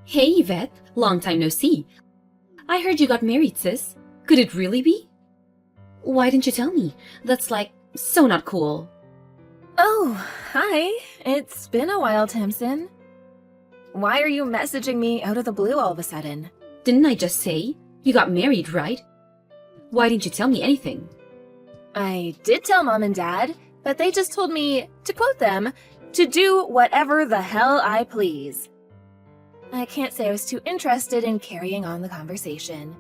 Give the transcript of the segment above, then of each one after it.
Hey Yvette, long time no see. I heard you got married, sis. Could it really be? Why didn't you tell me? That's like so not cool. Oh, hi. It's been a while, Tamsin. Why are you messaging me out of the blue all of a sudden? Didn't I just say you got married, right? Why didn't you tell me anything? I did tell Mom and Dad, but they just told me, to quote them, to do whatever the hell I please. I can't say I was too interested in carrying on the conversation.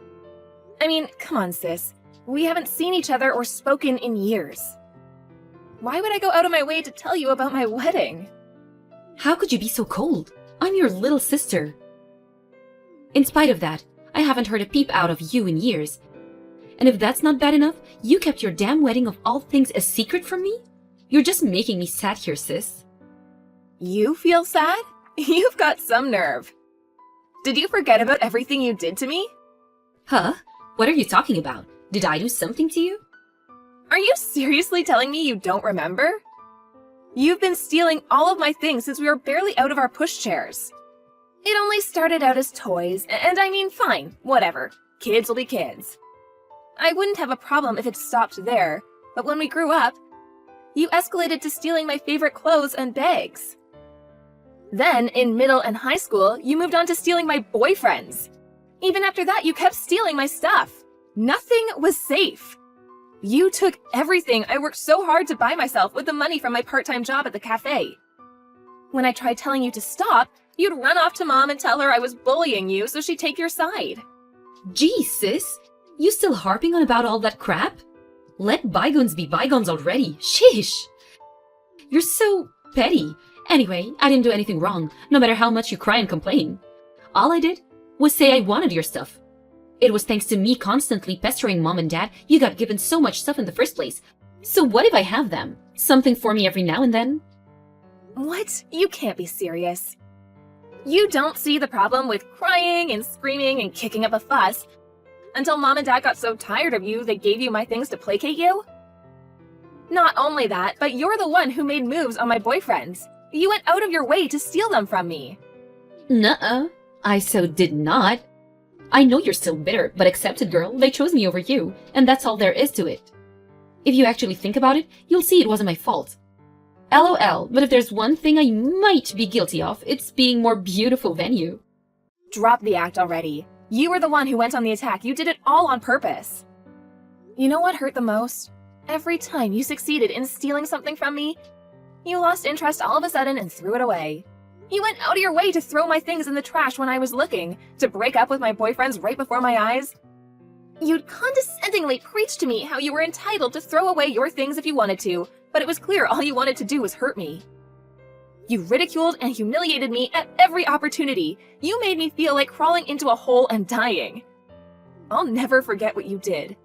I mean, come on, sis. We haven't seen each other or spoken in years. Why would I go out of my way to tell you about my wedding? How could you be so cold? I'm your little sister. In spite of that, I haven't heard a peep out of you in years. And if that's not bad enough, you kept your damn wedding of all things a secret from me? You're just making me sad here, sis. You feel sad? You've got some nerve. Did you forget about everything you did to me? Huh? What are you talking about? Did I do something to you? Are you seriously telling me you don't remember? You've been stealing all of my things since we were barely out of our pushchairs. It only started out as toys, and I mean, fine, whatever. Kids will be kids. I wouldn't have a problem if it stopped there, but when we grew up, you escalated to stealing my favorite clothes and bags. Then, in middle and high school, you moved on to stealing my boyfriends. Even after that, you kept stealing my stuff. Nothing was safe. You took everything I worked so hard to buy myself with the money from my part-time job at the cafe. When I tried telling you to stop, you'd run off to Mom and tell her I was bullying you so she'd take your side. Gee, sis, you still harping on about all that crap? Let bygones be bygones already. Sheesh. You're so petty. Anyway, I didn't do anything wrong, no matter how much you cry and complain. All I did was say I wanted your stuff. It was thanks to me constantly pestering Mom and Dad you got given so much stuff in the first place. So what if I have them? Something for me every now and then? What? You can't be serious. You don't see the problem with crying and screaming and kicking up a fuss until Mom and Dad got so tired of you they gave you my things to placate you? Not only that, but you're the one who made moves on my boyfriends. You went out of your way to steal them from me. Nuh-uh. I so did not. I know you're still bitter, but accept it, girl. They chose me over you, and that's all there is to it. If you actually think about it, you'll see it wasn't my fault. LOL, but if there's one thing I might be guilty of, it's being more beautiful than you. Drop the act already. You were the one who went on the attack. You did it all on purpose. You know what hurt the most? Every time you succeeded in stealing something from me, you lost interest all of a sudden and threw it away. You went out of your way to throw my things in the trash when I was looking, to break up with my boyfriends right before my eyes. You'd condescendingly preach to me how you were entitled to throw away your things if you wanted to, but it was clear all you wanted to do was hurt me. You ridiculed and humiliated me at every opportunity. You made me feel like crawling into a hole and dying. I'll never forget what you did.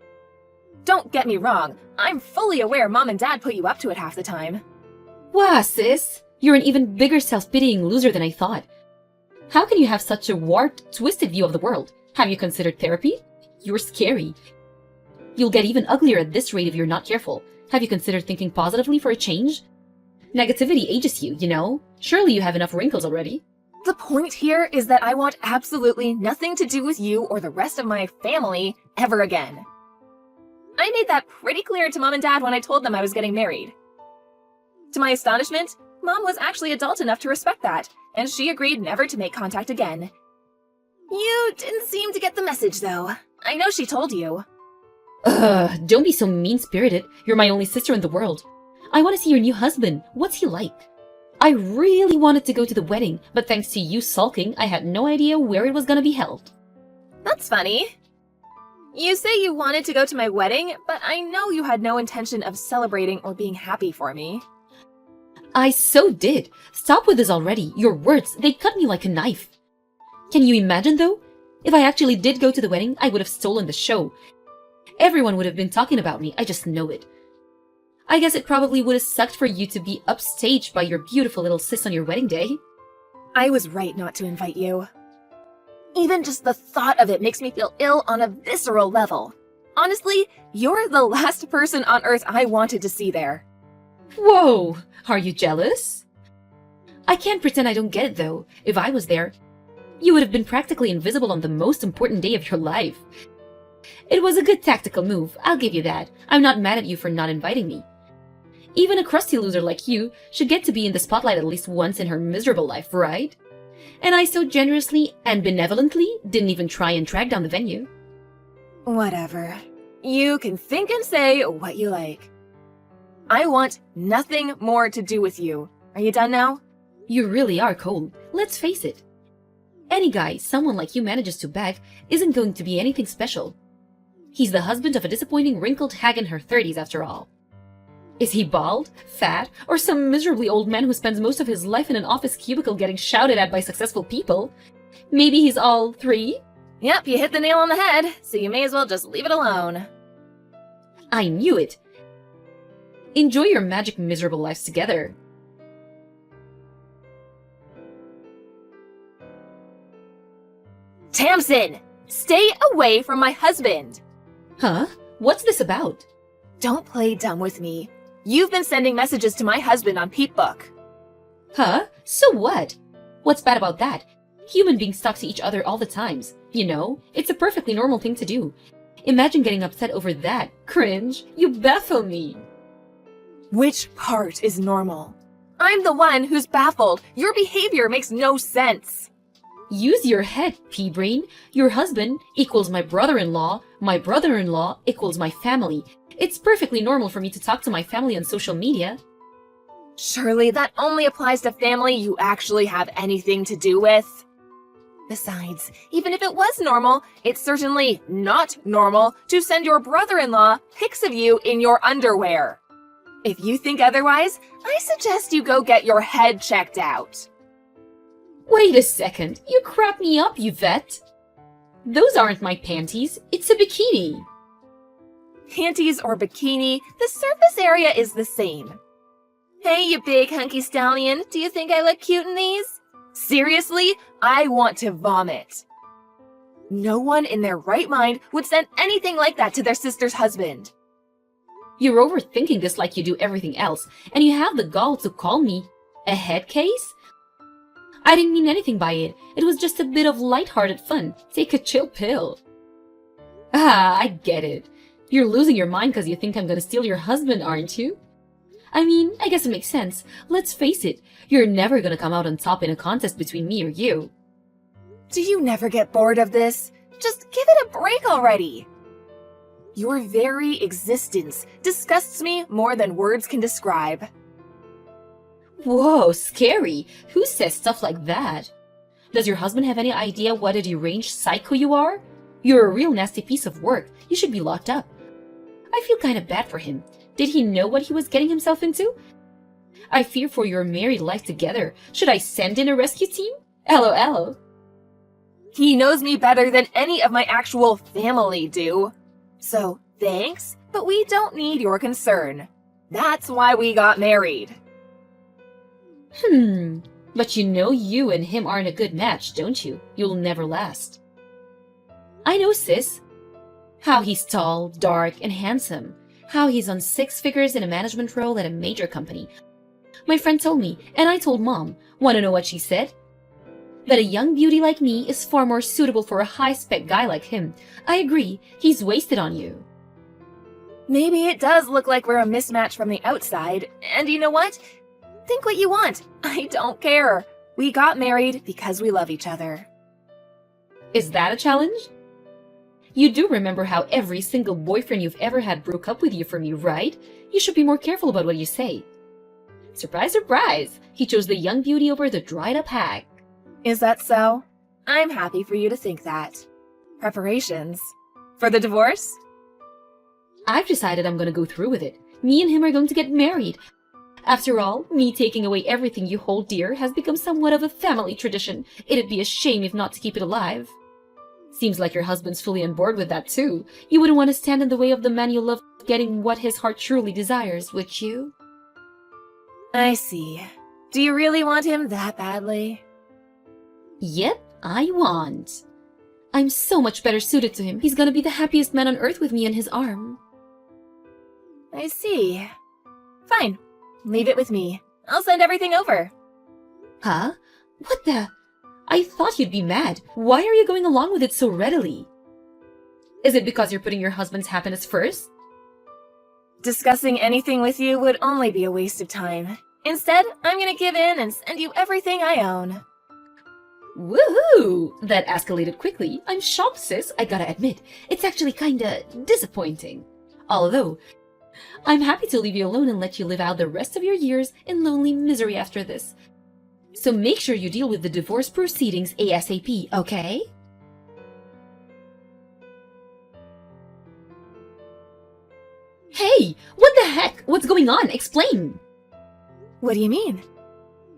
Don't get me wrong, I'm fully aware Mom and Dad put you up to it half the time. Wow, sis! You're an even bigger self-pitying loser than I thought. How can you have such a warped, twisted view of the world? Have you considered therapy? You're scary. You'll get even uglier at this rate if you're not careful. Have you considered thinking positively for a change? Negativity ages you, you know? Surely you have enough wrinkles already. The point here is that I want absolutely nothing to do with you or the rest of my family ever again. I made that pretty clear to Mom and Dad when I told them I was getting married. To my astonishment, Mom was actually adult enough to respect that, and she agreed never to make contact again. You didn't seem to get the message, though. I know she told you. Ugh, don't be so mean-spirited. You're my only sister in the world. I want to see your new husband. What's he like? I really wanted to go to the wedding, but thanks to you sulking, I had no idea where it was gonna be held. That's funny. You say you wanted to go to my wedding, but I know you had no intention of celebrating or being happy for me. I so did. Stop with this already. Your words, they cut me like a knife. Can you imagine, though? If I actually did go to the wedding, I would have stolen the show. Everyone would have been talking about me. I just know it. I guess it probably would have sucked for you to be upstaged by your beautiful little sis on your wedding day. I was right not to invite you. Even just the thought of it makes me feel ill on a visceral level. Honestly, you're the last person on Earth I wanted to see there. Whoa! Are you jealous? I can't pretend I don't get it, though. If I was there, You would have been practically invisible on the most important day of your life. It was a good tactical move, I'll give you that. I'm not mad at you for not inviting me. Even a crusty loser like you should get to be in the spotlight at least once in her miserable life, right? And I so generously and benevolently didn't even try and track down the venue. Whatever. You can think and say what you like. I want nothing more to do with you. Are you done now? You really are cold. Let's face it. Any guy someone like you manages to bag isn't going to be anything special. He's the husband of a disappointing wrinkled hag in her 30s after all. Is he bald, fat, or some miserably old man who spends most of his life in an office cubicle getting shouted at by successful people? Maybe he's all three? Yep, you hit the nail on the head, so you may as well just leave it alone. I knew it. Enjoy your magic miserable lives together. Tamsin! Stay away from my husband! Huh? What's this about? Don't play dumb with me. You've been sending messages to my husband on PeepBook. Huh? So what? What's bad about that? Human beings talk to each other all the times. You know, it's a perfectly normal thing to do. Imagine getting upset over that. Cringe. You baffle me. Which part is normal? I'm the one who's baffled. Your behavior makes no sense. Use your head, pea-brain. Your husband equals my brother-in-law equals my family. It's perfectly normal for me to talk to my family on social media. Surely that only applies to family you actually have anything to do with. Besides, even if it was normal, it's certainly not normal to send your brother-in-law pics of you in your underwear. If you think otherwise, I suggest you go get your head checked out. Wait a second, you crap me up, Yvette. Those aren't my panties, it's a bikini. Panties or bikini, the surface area is the same. Hey, you big hunky stallion, do you think I look cute in these? Seriously, I want to vomit. No one in their right mind would send anything like that to their sister's husband. You're overthinking this like you do everything else, and you have the gall to call me a head case? I didn't mean anything by it. It was just a bit of lighthearted fun. Take a chill pill. Ah, I get it. You're losing your mind because you think I'm gonna steal your husband, aren't you? I mean, I guess it makes sense. Let's face it, you're never gonna come out on top in a contest between me or you. Do you never get bored of this? Just give it a break already. Your very existence disgusts me more than words can describe. Whoa, scary. Who says stuff like that? Does your husband have any idea what a deranged psycho you are? You're a real nasty piece of work. You should be locked up. I feel kind of bad for him. Did he know what he was getting himself into? I fear for your married life together. Should I send in a rescue team? LOL. He knows me better than any of my actual family do. So, thanks, but we don't need your concern. That's why we got married. But you know you and him aren't a good match, don't you? You'll never last. I know, sis. How he's tall, dark, and handsome. How he's on 6 figures in a management role at a major company. My friend told me, and I told Mom. Want to know what she said? That a young beauty like me is far more suitable for a high-spec guy like him. I agree, he's wasted on you. Maybe it does look like we're a mismatch from the outside, and you know what? Think what you want. I don't care. We got married because we love each other. Is that a challenge? You do remember how every single boyfriend you've ever had broke up with you for me, right? You should be more careful about what you say. Surprise, surprise! He chose the young beauty over the dried-up hag. Is that so? I'm happy for you to think that. Preparations? For the divorce? I've decided I'm gonna go through with it. Me and him are going to get married. After all, me taking away everything you hold dear has become somewhat of a family tradition. It'd be a shame if not to keep it alive. Seems like your husband's fully on board with that too. You wouldn't want to stand in the way of the man you love getting what his heart truly desires, would you? I see. Do you really want him that badly? Yep, I want. I'm so much better suited to him. He's gonna be the happiest man on earth with me in his arm. I see. Fine. Leave it with me. I'll send everything over. Huh? What the? I thought you'd be mad. Why are you going along with it so readily? Is it because you're putting your husband's happiness first? Discussing anything with you would only be a waste of time. Instead, I'm gonna give in and send you everything I own. Woohoo! That escalated quickly. I'm shocked, sis, I gotta admit. It's actually kinda disappointing. Although, I'm happy to leave you alone and let you live out the rest of your years in lonely misery after this. So make sure you deal with the divorce proceedings ASAP, okay? Hey! What the heck? What's going on? Explain! What do you mean?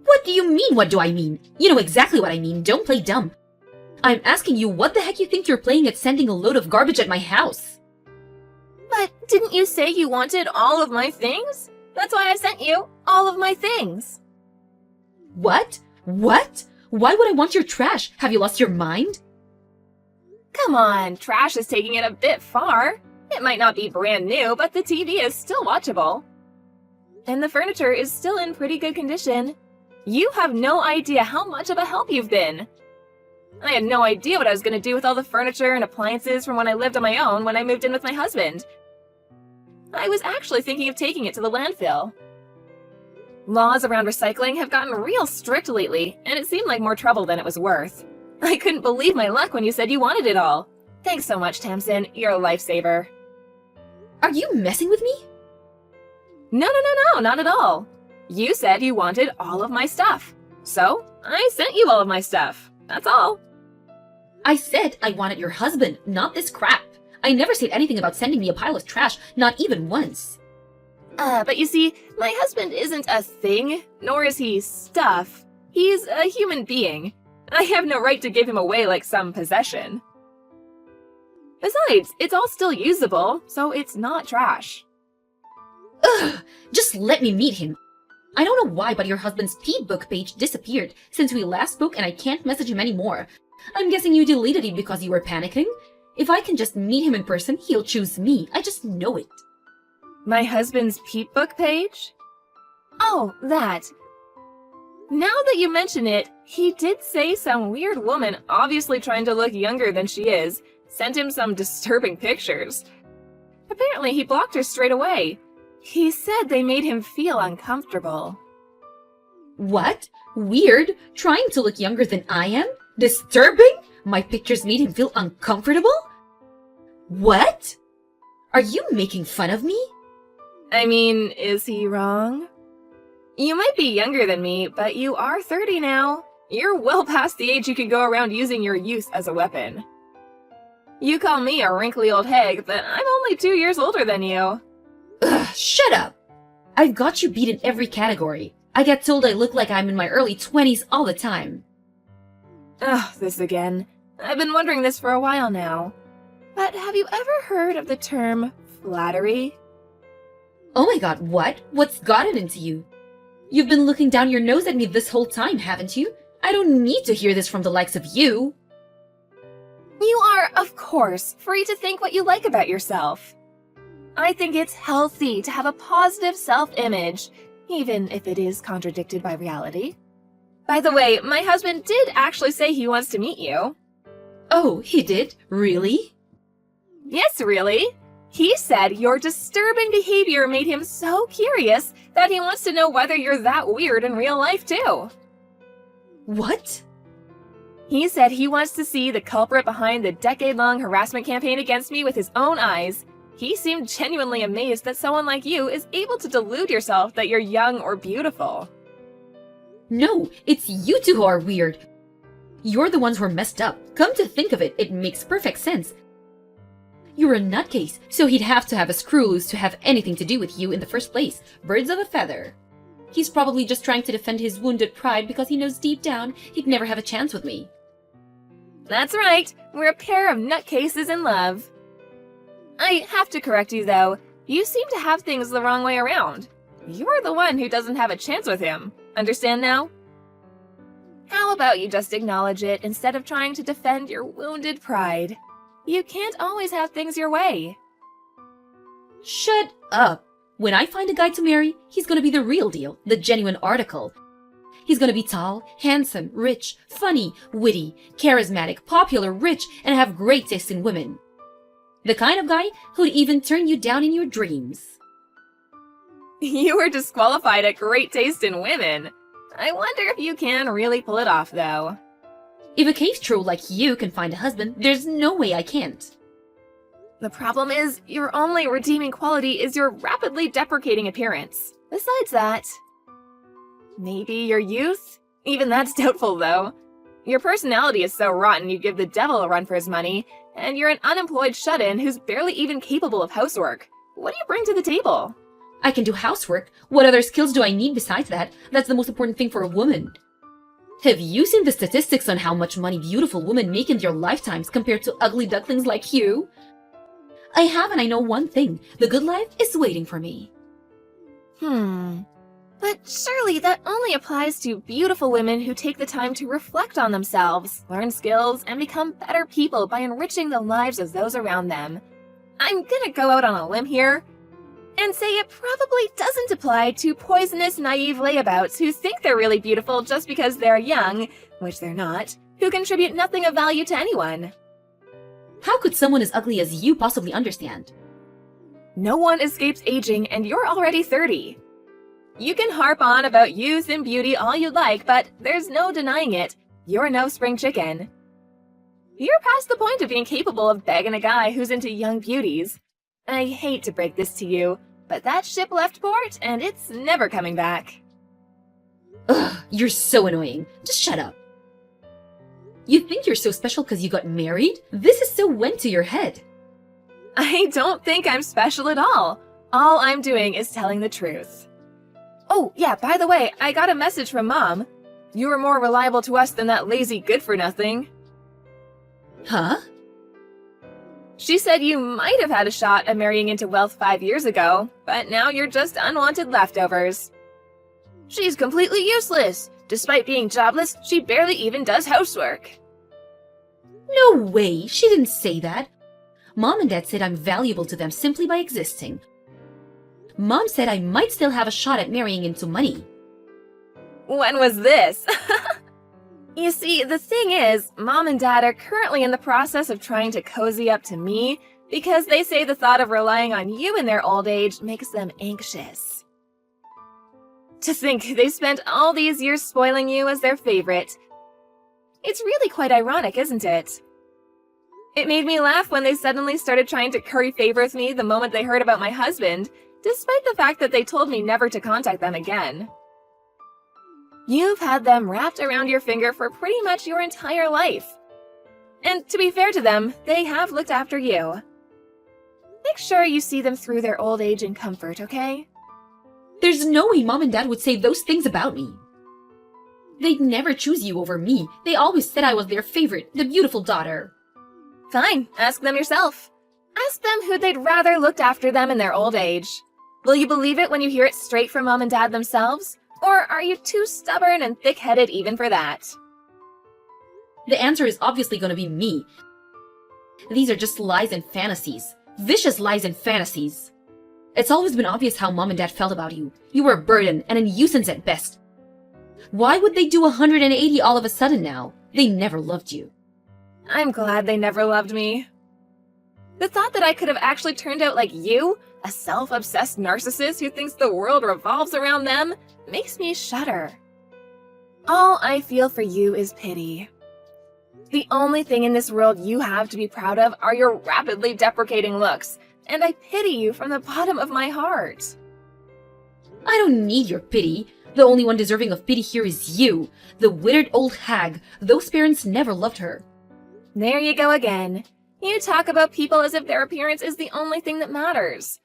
What do you mean, what do I mean? You know exactly what I mean, don't play dumb. I'm asking you what the heck you think you're playing at sending a load of garbage at my house? But didn't you say you wanted all of my things? That's why I sent you all of my things. What? What? Why would I want your trash? Have you lost your mind? Come on, trash is taking it a bit far. It might not be brand new, but the TV is still watchable. And the furniture is still in pretty good condition. You have no idea how much of a help you've been. I had no idea what I was going to do with all the furniture and appliances from when I lived on my own when I moved in with my husband. I was actually thinking of taking it to the landfill. Laws around recycling have gotten real strict lately, and it seemed like more trouble than it was worth. I couldn't believe my luck when you said you wanted it all. Thanks so much, Tamsin. You're a lifesaver. Are you messing with me? No, not at all. You said you wanted all of my stuff. So, I sent you all of my stuff. That's all. I said I wanted your husband, not this crap. I never said anything about sending me a pile of trash, not even once. But you see, my husband isn't a thing, nor is he stuff. He's a human being. I have no right to give him away like some possession. Besides, it's all still usable, so it's not trash. Ugh! Just let me meet him. I don't know why, but your husband's Peatbook page disappeared since we last spoke and I can't message him anymore. I'm guessing you deleted it because you were panicking? If I can just meet him in person, he'll choose me. I just know it. My husband's Peatbook page? Oh, that. Now that you mention it, he did say some weird woman, obviously trying to look younger than she is, sent him some disturbing pictures. Apparently he blocked her straight away. He said they made him feel uncomfortable. What? Weird? Trying to look younger than I am? Disturbing? My pictures made him feel uncomfortable? What? Are you making fun of me? I mean, is he wrong? You might be younger than me, but you are 30 now. You're well past the age you can go around using your youth as a weapon. You call me a wrinkly old hag, but I'm only 2 years older than you. Ugh, shut up! I've got you beat in every category. I get told I look like I'm in my early 20s all the time. Ugh, this again. I've been wondering this for a while now. But have you ever heard of the term flattery? Oh my god, what? What's got it into you? You've been looking down your nose at me this whole time, haven't you? I don't need to hear this from the likes of you. You are, of course, free to think what you like about yourself. I think it's healthy to have a positive self-image, even if it is contradicted by reality. By the way, my husband did actually say he wants to meet you. Oh, he did? Really? Yes, really. He said your disturbing behavior made him so curious that he wants to know whether you're that weird in real life, too. What? He said he wants to see the culprit behind the decade-long harassment campaign against me with his own eyes. He seemed genuinely amazed that someone like you is able to delude yourself that you're young or beautiful. No, it's you two who are weird. You're the ones who are messed up. Come to think of it, it makes perfect sense. You're a nutcase, so he'd have to have a screw loose to have anything to do with you in the first place. Birds of a feather. He's probably just trying to defend his wounded pride because he knows deep down he'd never have a chance with me. That's right. We're a pair of nutcases in love. I have to correct you, though. You seem to have things the wrong way around. You're the one who doesn't have a chance with him. Understand now? How about you just acknowledge it instead of trying to defend your wounded pride? You can't always have things your way. Shut up. When I find a guy to marry, he's gonna be the real deal, the genuine article. He's gonna be tall, handsome, rich, funny, witty, charismatic, popular, rich, and have great taste in women. The kind of guy who'd even turn you down in your dreams. You were disqualified at great taste in women. I wonder if you can really pull it off, though. If a cave troll like you can find a husband, there's no way I can't. The problem is, your only redeeming quality is your rapidly deprecating appearance. Besides that, maybe your youth? Even that's doubtful, though. Your personality is so rotten you'd give the devil a run for his money, and you're an unemployed shut-in who's barely even capable of housework. What do you bring to the table? I can do housework. What other skills do I need besides that? That's the most important thing for a woman. Have you seen the statistics on how much money beautiful women make in their lifetimes compared to ugly ducklings like you? I have, and I know one thing. The good life is waiting for me. But surely that only applies to beautiful women who take the time to reflect on themselves, learn skills, and become better people by enriching the lives of those around them. I'm gonna go out on a limb here and say it probably doesn't apply to poisonous, naive layabouts who think they're really beautiful just because they're young, which they're not, who contribute nothing of value to anyone. How could someone as ugly as you possibly understand? No one escapes aging, and you're already 30. You can harp on about youth and beauty all you like, but there's no denying it. You're no spring chicken. You're past the point of being capable of begging a guy who's into young beauties. I hate to break this to you, but that ship left port, and it's never coming back. Ugh, you're so annoying. Just shut up. You think you're so special because you got married? This is so went to your head. I don't think I'm special at all. All I'm doing is telling the truth. Oh, yeah, by the way, I got a message from Mom. You were more reliable to us than that lazy good-for-nothing. Huh? She said you might have had a shot at marrying into wealth 5 years ago, but now you're just unwanted leftovers. She's completely useless. Despite being jobless, she barely even does housework. No way, she didn't say that. Mom and Dad said I'm valuable to them simply by existing. Mom said I might still have a shot at marrying into money. When was this? You see, the thing is, Mom and Dad are currently in the process of trying to cozy up to me because they say the thought of relying on you in their old age makes them anxious. To think they spent all these years spoiling you as their favorite. It's really quite ironic, isn't it? It made me laugh when they suddenly started trying to curry favor with me the moment they heard about my husband, despite the fact that they told me never to contact them again. You've had them wrapped around your finger for pretty much your entire life. And to be fair to them, they have looked after you. Make sure you see them through their old age in comfort, okay? There's no way Mom and Dad would say those things about me. They'd never choose you over me. They always said I was their favorite, the beautiful daughter. Fine, ask them yourself. Ask them who they'd rather looked after them in their old age. Will you believe it when you hear it straight from Mom and Dad themselves? Or are you too stubborn and thick-headed even for that? The answer is obviously going to be me. These are just lies and fantasies. Vicious lies and fantasies. It's always been obvious how Mom and Dad felt about you. You were a burden and a nuisance at best. Why would they do 180 all of a sudden now? They never loved you. I'm glad they never loved me. The thought that I could have actually turned out like you, a self-obsessed narcissist who thinks the world revolves around them, makes me shudder. All I feel for you is pity. The only thing in this world you have to be proud of are your rapidly deprecating looks, and I pity you from the bottom of my heart. I don't need your pity. The only one deserving of pity here is you, the withered old hag. Those parents never loved her. There you go again. You talk about people as if their appearance is the only thing that matters.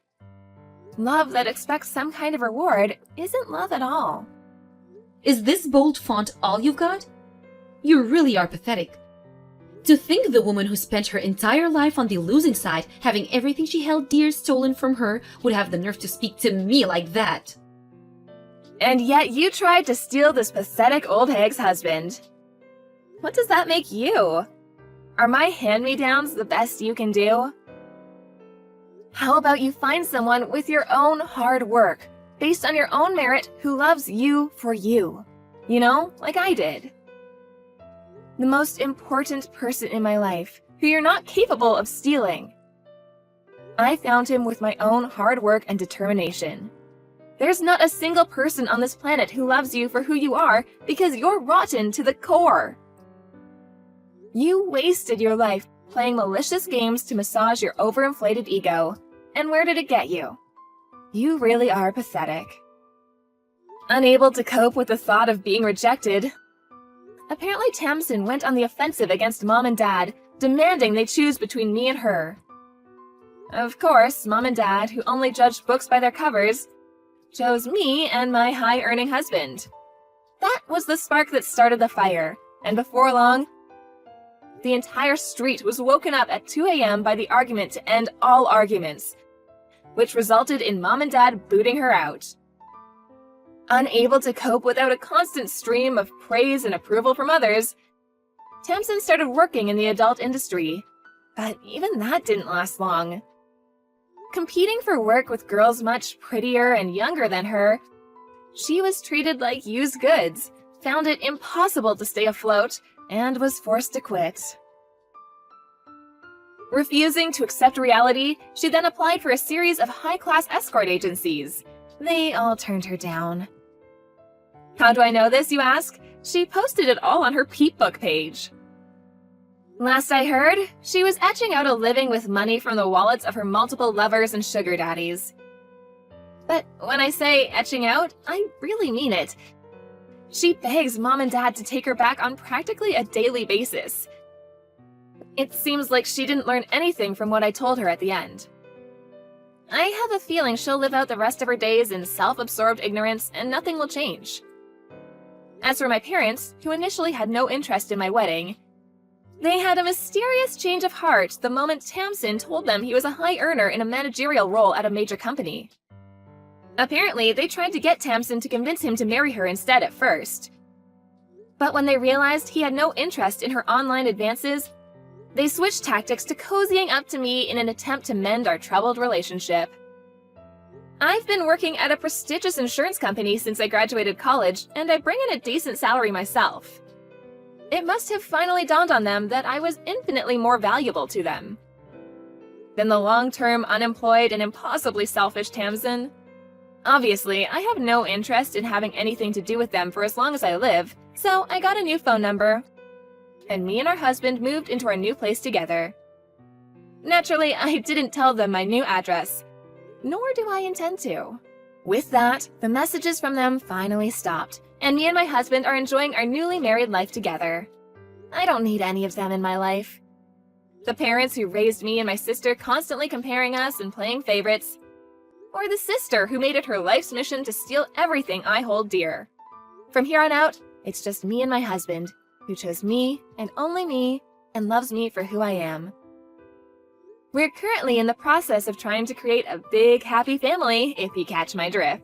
Love that expects some kind of reward isn't love at all. Is this bold font all you've got? You really are pathetic. To think the woman who spent her entire life on the losing side, having everything she held dear stolen from her, would have the nerve to speak to me like that. And yet you tried to steal this pathetic old hag's husband. What does that make you? Are my hand-me-downs the best you can do? How about you find someone with your own hard work, based on your own merit, who loves you for you? You know, like I did. The most important person in my life, who you're not capable of stealing. I found him with my own hard work and determination. There's not a single person on this planet who loves you for who you are because you're rotten to the core. You wasted your life playing malicious games to massage your overinflated ego. And where did it get you? You really are pathetic. Unable to cope with the thought of being rejected, apparently Tamsin went on the offensive against Mom and Dad, demanding they choose between me and her. Of course, Mom and Dad, who only judged books by their covers, chose me and my high-earning husband. That was the spark that started the fire, and before long, the entire street was woken up at 2 a.m. by the argument to end all arguments, which resulted in Mom and Dad booting her out. Unable to cope without a constant stream of praise and approval from others, Tamsin started working in the adult industry, but even that didn't last long. Competing for work with girls much prettier and younger than her, she was treated like used goods, found it impossible to stay afloat, and was forced to quit. Refusing to accept reality, she then applied for a series of high-class escort agencies. They all turned her down. How do I know this, you ask? She posted it all on her Peep Book page. Last I heard, she was etching out a living with money from the wallets of her multiple lovers and sugar daddies. But when I say etching out, I really mean it. She begs Mom and Dad to take her back on practically a daily basis. It seems like she didn't learn anything from what I told her at the end. I have a feeling she'll live out the rest of her days in self-absorbed ignorance and nothing will change. As for my parents, who initially had no interest in my wedding, they had a mysterious change of heart the moment Tamsin told them he was a high earner in a managerial role at a major company. Apparently, they tried to get Tamsin to convince him to marry her instead at first. But when they realized he had no interest in her online advances, they switched tactics to cozying up to me in an attempt to mend our troubled relationship. I've been working at a prestigious insurance company since I graduated college, and I bring in a decent salary myself. It must have finally dawned on them that I was infinitely more valuable to them than the long-term unemployed and impossibly selfish Tamsin. Obviously, I have no interest in having anything to do with them for as long as I live, so I got a new phone number, and me and our husband moved into our new place together. Naturally, I didn't tell them my new address, nor do I intend to. With that, the messages from them finally stopped, and me and my husband are enjoying our newly married life together. I don't need any of them in my life. The parents who raised me and my sister constantly comparing us and playing favorites, or the sister who made it her life's mission to steal everything I hold dear. From here on out, it's just me and my husband, who chose me and only me and loves me for who I am. We're currently in the process of trying to create a big, happy family, if you catch my drift.